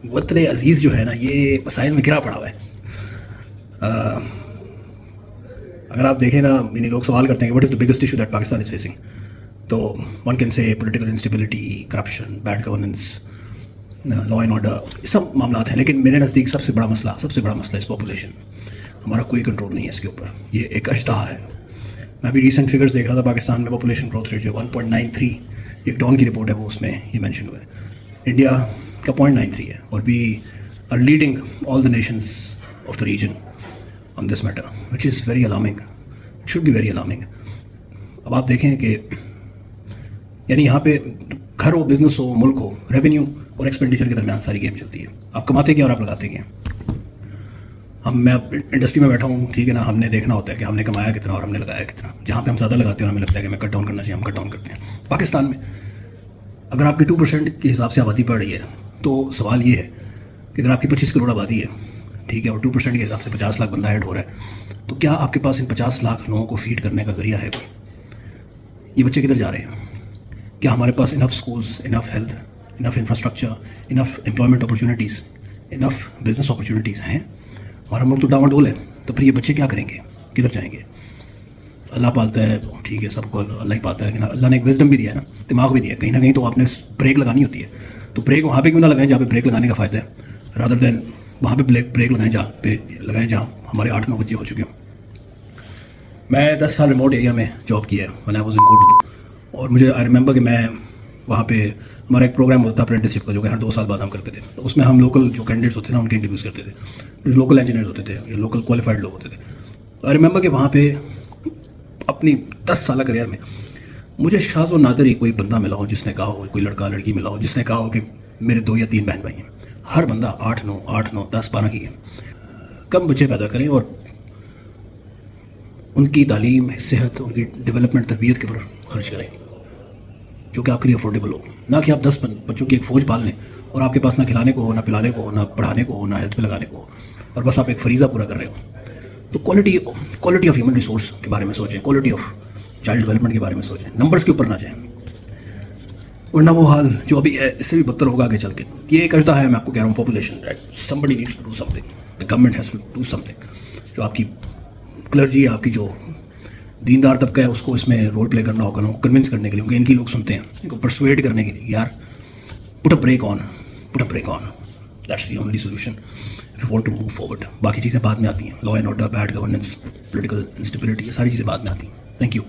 وطن عزیز جو ہے نا یہ مسائل میں گرا پڑا ہوا ہے. اگر آپ دیکھیں نا یعنی لوگ سوال کرتے ہیں کہ what is the biggest issue that Pakistan is facing, تو one can say political instability, corruption, bad governance, law and order, یہ سب معاملات ہیں. لیکن میرے نزدیک سب سے بڑا مسئلہ از پاپولیشن. ہمارا کوئی کنٹرول نہیں ہے اس کے اوپر. یہ ایک اژدہا ہے. میں ابھی ریسنٹ فگرز دیکھ رہا تھا پاکستان میں پاپولیشن گروتھ ریٹ جو 1.93, ایک ڈان کی رپورٹ ہے وہ اس میں یہ مینشن ہوا ہے. انڈیا کا 0.93 ہے اور we are leading all the nations of the region on this matter, which is very alarming. It should be very alarming. اب آپ دیکھیں کہ یعنی یہاں پہ گھر ہو, بزنس ہو, ملک ہو, ریونیو اور ایکسپینڈیچر کے درمیان ساری گیم چلتی ہے. آپ کماتے کیا اور آپ لگاتے کیا. میں انڈسٹری میں بیٹھا ہوں, ٹھیک ہے نا, ہم نے دیکھنا ہوتا ہے کہ ہم نے کمایا کتنا اور ہم نے لگایا کتنا. جہاں پہ ہم زیادہ لگاتے ہیں اور ہمیں لگتا ہے کہ ہمیں کٹ ڈاؤن کرنا چاہیے, ہم کٹ ڈاؤن کرتے ہیں. پاکستان میں اگر آپ کی 2% کے حساب سے آبادی بڑھ رہی ہے تو سوال یہ ہے کہ اگر آپ کی 25 کروڑ آبادی ہے, ٹھیک ہے, اور 2% کے حساب سے 50 لاکھ بندہ ایڈ ہو رہا ہے, تو کیا آپ کے پاس ان 50 لاکھ لوگوں کو فیڈ کرنے کا ذریعہ ہے کوئی؟ یہ بچے کدھر جا رہے ہیں؟ کیا ہمارے پاس انف اسکولس, انف ہیلتھ, انف انفراسٹرکچر, انف امپلائمنٹ اپرچونیٹیز, انف بزنس اپرچونیٹیز ہیں؟ ہمارا ملک تو ڈاواں ڈول ہے. تو پھر یہ بچے کیا کریں گے, کدھر جائیں گے؟ اللہ پالتا ہے, ٹھیک ہے, سب کو اللہ ہی پالتا ہے, لیکن اللہ نے ایک وزڈم بھی دیا ہے نا, دماغ بھی دیا ہے. کہیں نہ کہیں تو آپ نے بریک لگانی ہوتی ہے. تو بریک وہاں پہ کیوں نہ لگائیں جہاں پہ بریک لگانے کا فائدہ ہے, رادر دین وہاں پہ بریک لگائیں جہاں ہمارے 8-9 بچے ہو چکے ہوں. میں 10 سال ریموٹ ایریا میں جاب کیا ہے, when I was in Kotu, اور مجھے آئی ریممبر کہ میں وہاں پہ ہمارا ایک پروگرام ہوتا تھا اپرینٹسشپ کا, جو کہ ہر 2 سال بعد ہم کرتے تھے. تو اس میں ہم لوکل جو کینڈیڈیٹس ہوتے تھے نا ان کے انٹرویوز کرتے تھے, جو لوکل انجینئرز ہوتے تھے یا لوکل کوالیفائڈ لوگ ہوتے تھے. آئی ریممبر کہ وہاں پہ اپنی 10 سالہ کریئر میں مجھے شاذ و نادر ہی کوئی بندہ ملا ہو جس نے کہا ہو, کوئی لڑکا لڑکی ملا ہو جس نے کہا ہو کہ میرے 2 یا 3 بہن بھائی ہیں. ہر بندہ 8-9, 10, 12 کی ہے. کم بچے پیدا کریں اور ان کی تعلیم, صحت, ان کی ڈیولپمنٹ, تربیت کے اوپر خرچ کریں جو کہ آپ کے لیے افورڈیبل ہو. نہ کہ آپ 10 بچوں کی ایک فوج پال لیں اور آپ کے پاس نہ کھلانے کو ہو, نہ پلانے کو ہو, نہ پڑھانے کو ہو, نہ ہیلتھ پہ لگانے کو ہو, اور بس آپ ایک فریضہ پورا کر رہے ہو. تو کوالٹی آف ہیومن ریسورس کے بارے میں سوچیں, کوالٹی آف چائلڈ ڈیولپمنٹ کے بارے میں سوچیں, نمبرز کے اوپر نہ جائیں, ورنہ وہ حال جو ابھی ہے اس سے بھی بدتر ہوگا آگے چل کے. یہ ایک اژدہا ہے, میں آپ کو کہہ رہا ہوں, population. somebody needs to do something, the government has to do something. جو آپ کی کلرجی ہے, آپ کی جو دیندار طبقہ ہے, اس کو اس میں رول پلے کرنا ہوگا, لوگوں کو کنونس کرنے کے لیے, کیونکہ ان کی لوگ سنتے ہیں, ان کو پرسویڈ کرنے کے لیے, یار put a break on, that's the only solution if you want to move forward. باقی چیزیں بعد میں آتی ہیں, law and order, bad governance, political instability, یہ ساری چیزیں بعد میں آتی ہیں. Thank you.